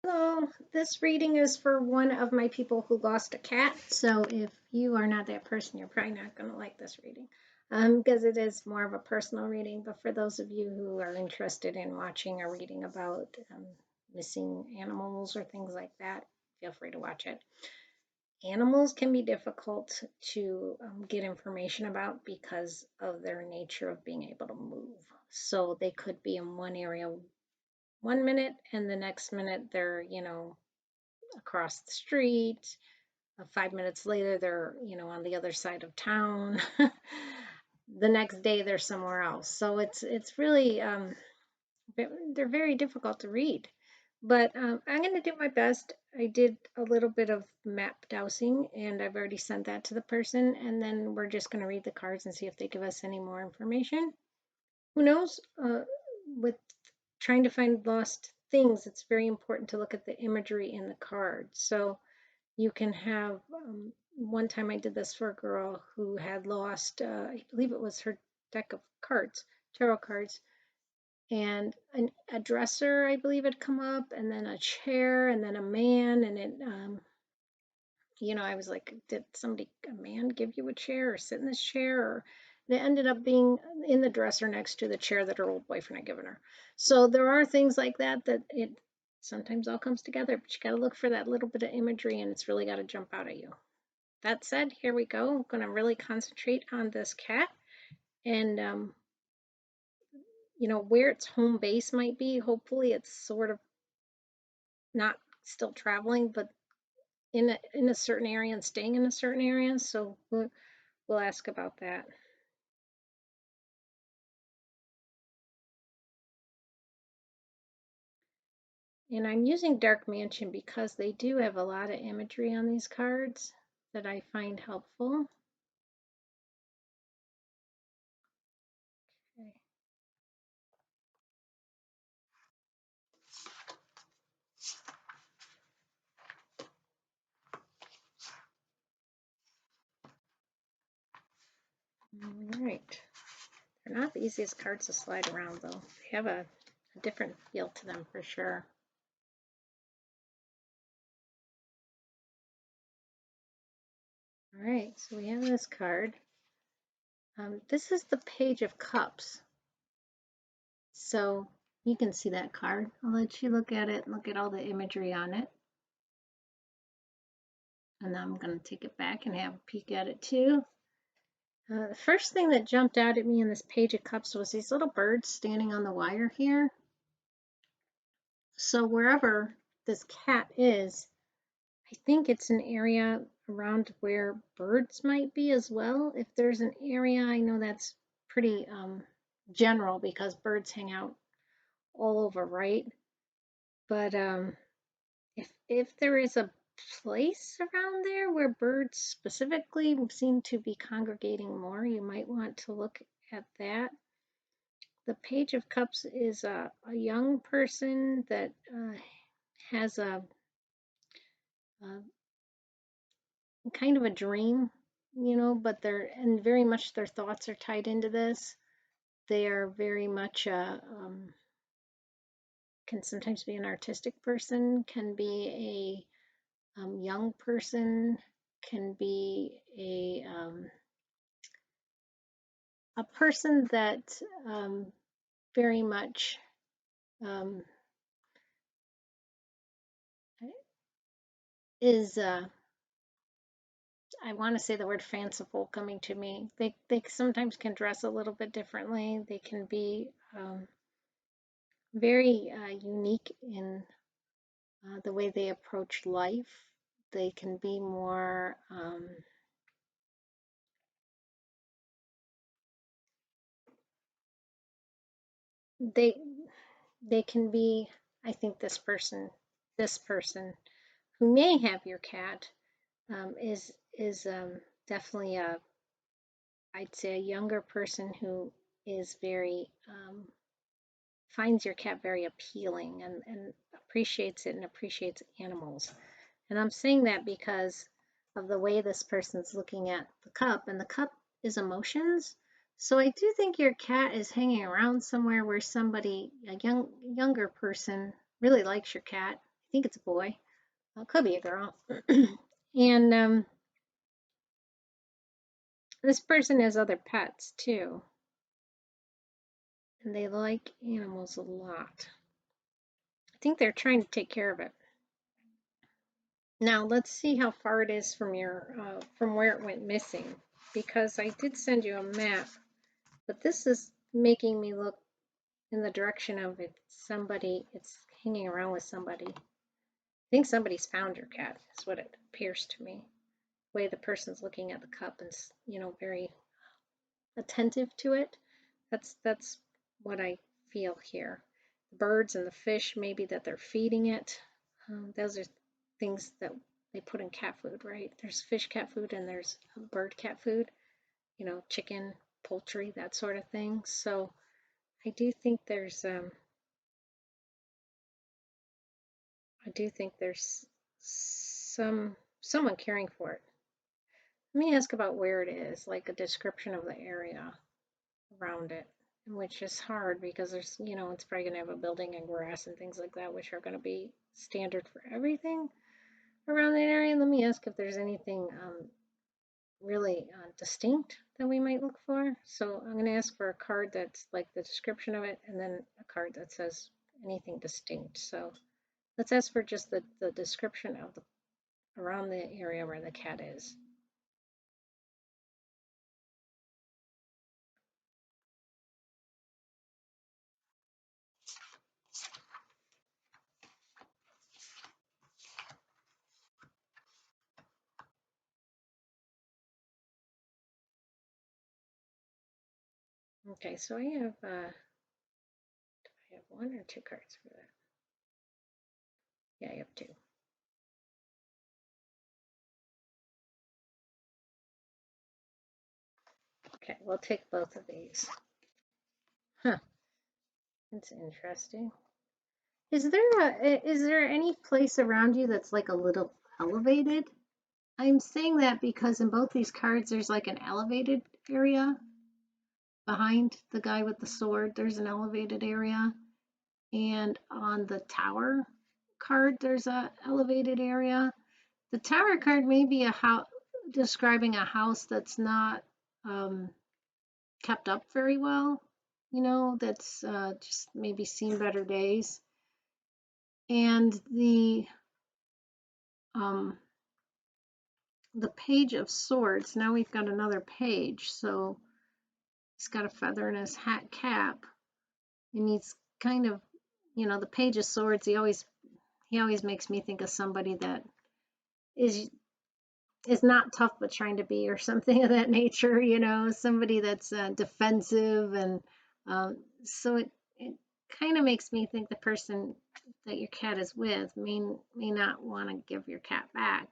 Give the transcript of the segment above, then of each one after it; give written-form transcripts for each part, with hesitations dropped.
Hello, this reading is for one of my people who lost a cat. So if you are not that person, you're probably not going to like this reading because it is more of a personal reading. But for those of you who are interested in watching a reading about missing animals or things like that, feel free to watch it. Animals can be difficult to get information about because of their nature of being able to move. So they could be in one area 1 minute and the next minute they're, across the street. 5 minutes later, they're, on the other side of town. The next day, they're somewhere else. So it's really they're very difficult to read. But I'm going to do my best. I did a little bit of map dowsing, and I've already sent that to the person. And then we're just going to read the cards and see if they give us any more information. Who knows? With trying to find lost things, it's very important to look at the imagery in the cards. So you can have, one time I did this for a girl who had lost, I believe it was her deck of cards, tarot cards, and a dresser, I believe, had come up, and then a chair, and then a man, and it, I was like, did a man give you a chair or sit in this chair? Or it ended up being in the dresser next to the chair that her old boyfriend had given her. So there are things like that it sometimes all comes together, but you got to look for that little bit of imagery and it's really got to jump out at you. That said, here we go. I'm going to really concentrate on this cat and, where its home base might be. Hopefully it's sort of not still traveling, but in a certain area and staying in a certain area. So we'll ask about that. And I'm using Dark Mansion because they do have a lot of imagery on these cards that I find helpful. Okay. All right. They're not the easiest cards to slide around, though. They have a different feel to them for sure. All right, so we have this card. This is the Page of Cups. So you can see that card. I'll let you look at it and look at all the imagery on it. And I'm going to take it back and have a peek at it too. The first thing that jumped out at me in this Page of Cups was these little birds standing on the wire here. So wherever this cat is, I think it's an area around where birds might be as well. If there's an area, I know that's pretty general because birds hang out all over, right? But if there is a place around there where birds specifically seem to be congregating more, you might want to look at that. The Page of Cups is a young person that has a kind of a dream, but and very much their thoughts are tied into this. They are very much can sometimes be an artistic person, can be a young person, can be a person that very much um, is I want to say the word fanciful coming to me. They sometimes can dress a little bit differently. They can be very unique in the way they approach life. They can be more they they can be. I think this person who may have your cat is definitely I'd say a younger person who is very finds your cat very appealing and appreciates it and appreciates animals. And I'm saying that because of the way this person's looking at the cup, and the cup is emotions. So I do think your cat is hanging around somewhere where somebody, a younger person, really likes your cat. I think it's a boy. Could be a girl. And this person has other pets too, and they like animals a lot. I think they're trying to take care of it. Now let's see how far it is from from where it went missing, because I did send you a map, but this is making me look in the direction of it's hanging around with somebody. I think somebody's found your cat, is what it appears to me. The way the person's looking at the cup and, very attentive to it. That's what I feel here. The birds and the fish, maybe that they're feeding it. Those are things that they put in cat food, right? There's fish cat food and there's bird cat food, chicken, poultry, that sort of thing. So I do think there's someone caring for it. Let me ask about where it is, like a description of the area around it, which is hard because there's, it's probably going to have a building and grass and things like that, which are going to be standard for everything around that area. Let me ask if there's anything really distinct that we might look for. So I'm going to ask for a card that's like the description of it, and then a card that says anything distinct. So let's ask for just the description of around the area where the cat is. Okay, so I have one or two cards for that. Yeah, I have two. Okay, we'll take both of these. Huh, that's interesting. Is there any place around you that's like a little elevated? I'm saying that because in both these cards there's like an elevated area behind the guy with the sword. There's an elevated area, and on the tower card there's a elevated area. The tower card may be a house describing a house that's not kept up very well, that's just maybe seen better days. And um, the page of swords, now we've got another page. So he's got a feather in his hat cap, and he's kind of, the page of swords, he always makes me think of somebody that is not tough but trying to be, or something of that nature, somebody that's defensive. And so it kind of makes me think the person that your cat is with may not want to give your cat back.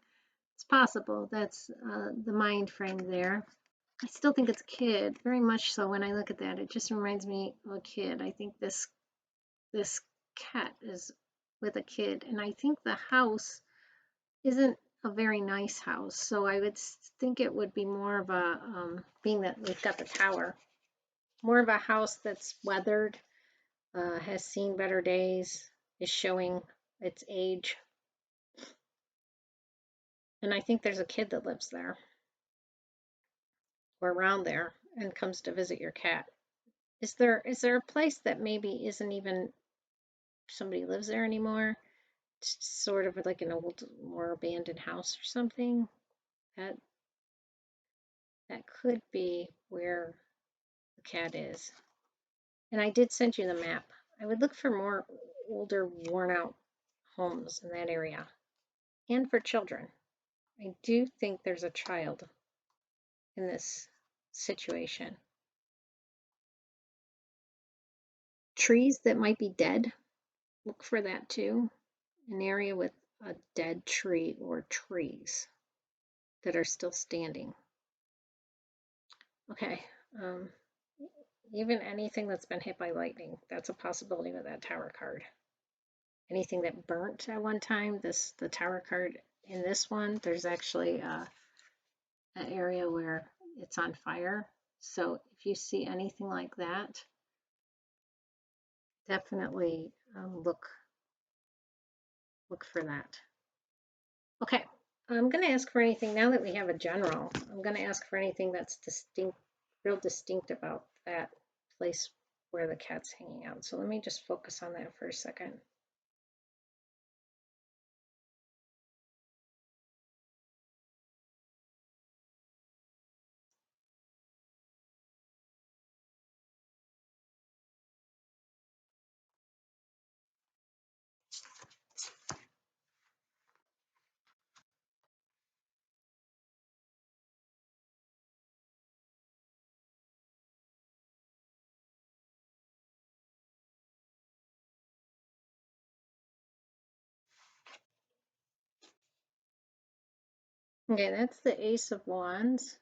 It's possible. That's the mind frame there. I still think it's a kid, very much so. When I look at that, it just reminds me of a kid. I think this cat is with a kid, and I think the house isn't a very nice house. So I would think it would be more of a, being that we've got the tower, more of a house that's weathered, has seen better days, is showing its age. And I think there's a kid that lives there or around there and comes to visit your cat. Is there a place that maybe isn't even somebody lives there anymore? It's sort of like an old, more abandoned house or something. That could be where the cat is. And I did send you the map. I would look for more older, worn out homes in that area. And for children. I do think there's a child in this situation. Trees that might be dead, look for that too. An area with a dead tree or trees that are still standing. Okay. Even anything that's been hit by lightning, that's a possibility with that tower card. Anything that burnt at one time, the tower card in this one, there's actually an area where it's on fire. So if you see anything like that, definitely look Look for that. Okay, I'm going to ask for anything now that we have a general. I'm going to ask for anything that's distinct, real distinct about that place where the cat's hanging out. So let me just focus on that for a second. Okay, that's the Ace of Wands.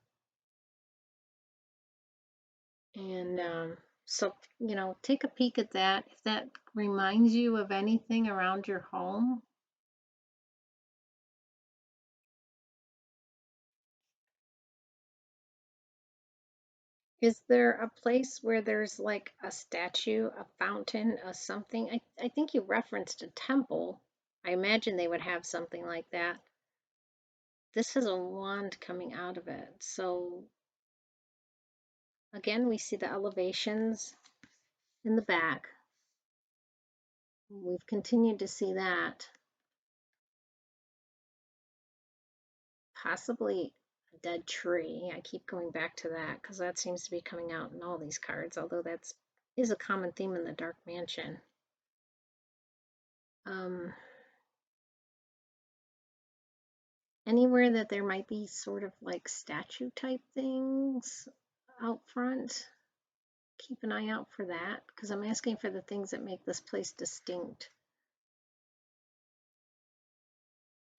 And so, take a peek at that. If that reminds you of anything around your home, is there a place where there's like a statue, a fountain, a something? I think you referenced a temple. I imagine they would have something like that. This is a wand coming out of it. So again, we see the elevations in the back. We've continued to see that. Possibly a dead tree. I keep going back to that because that seems to be coming out in all these cards, although that's is a common theme in the Dark Mansion. Um, Anywhere that there might be sort of like statue type things out front, keep an eye out for that because I'm asking for the things that make this place distinct.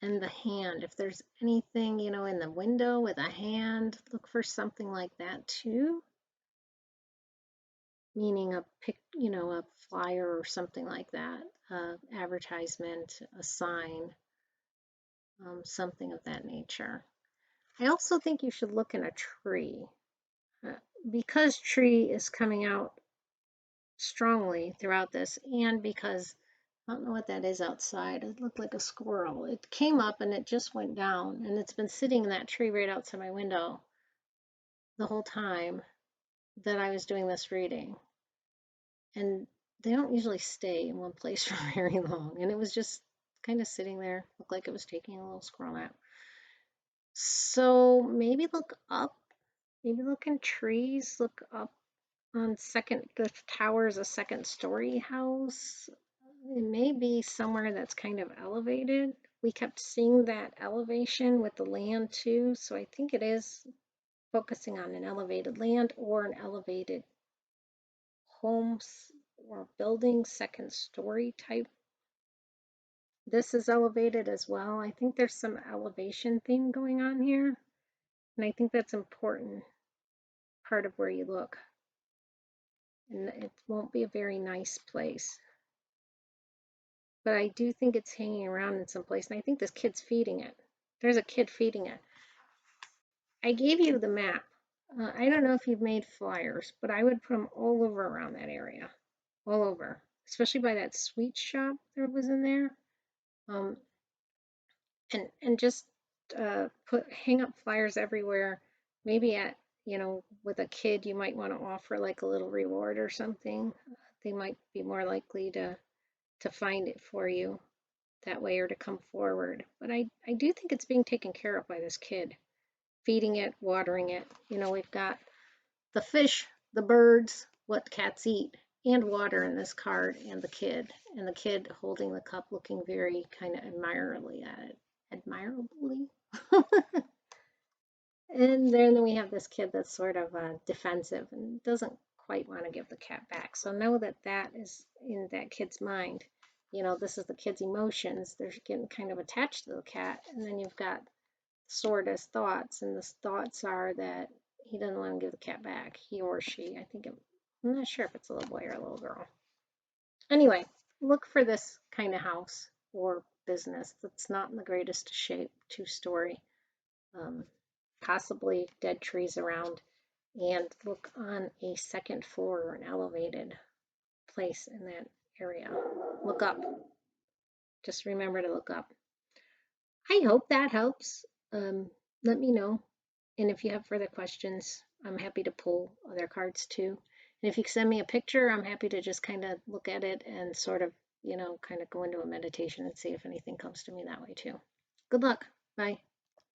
And the hand, if there's anything, in the window with a hand, look for something like that too. Meaning a flyer or something like that, advertisement, a sign, something of that nature. I also think you should look in a tree. Uh, because tree is coming out strongly throughout this, and because I don't know what that is outside. It looked like a squirrel. It came up and it just went down, and it's been sitting in that tree right outside my window the whole time that I was doing this reading. And they don't usually stay in one place for very long. And it was just kind of sitting there, looked like it was taking a little squirrel nap. So maybe look up, maybe look in trees, look up on the tower is a second story house. It may be somewhere that's kind of elevated. We kept seeing that elevation with the land too. So I think it is focusing on an elevated land or an elevated homes or building, second story type. This is elevated as well. I think there's some elevation theme going on here, and I think that's important part of where you look. And it won't be a very nice place. But I do think it's hanging around in some place, and I think this kid's feeding it. There's a kid feeding it. I gave you the map. I don't know if you've made flyers, but I would put them all over around that area. All over. Especially by that sweet shop that was in there. Um, and just hang up flyers everywhere. Maybe at with a kid, you might want to offer like a little reward or something. They might be more likely to find it for you that way or to come forward. But I do think it's being taken care of by this kid, feeding it, watering it. We've got the fish, the birds, what cats eat, and water in this card, and the kid holding the cup, looking very kind of admirably at it. Admirably? And then we have this kid that's sort of defensive and doesn't quite want to give the cat back. So know that that is in that kid's mind. This is the kid's emotions. They're getting kind of attached to the cat. And then you've got sort of thoughts, and the thoughts are that he doesn't want to give the cat back, he or she. I'm not sure if it's a little boy or a little girl. Anyway, look for this kind of house or business that's not in the greatest shape, two-story, possibly dead trees around, and look on a second floor or an elevated place in that area. Look up. just remember to look up. I hope that helps. Let me know. And if you have further questions, I'm happy to pull other cards too. And if you send me a picture, I'm happy to just kind of look at it and sort of, kind of go into a meditation and see if anything comes to me that way too. Good luck. Bye.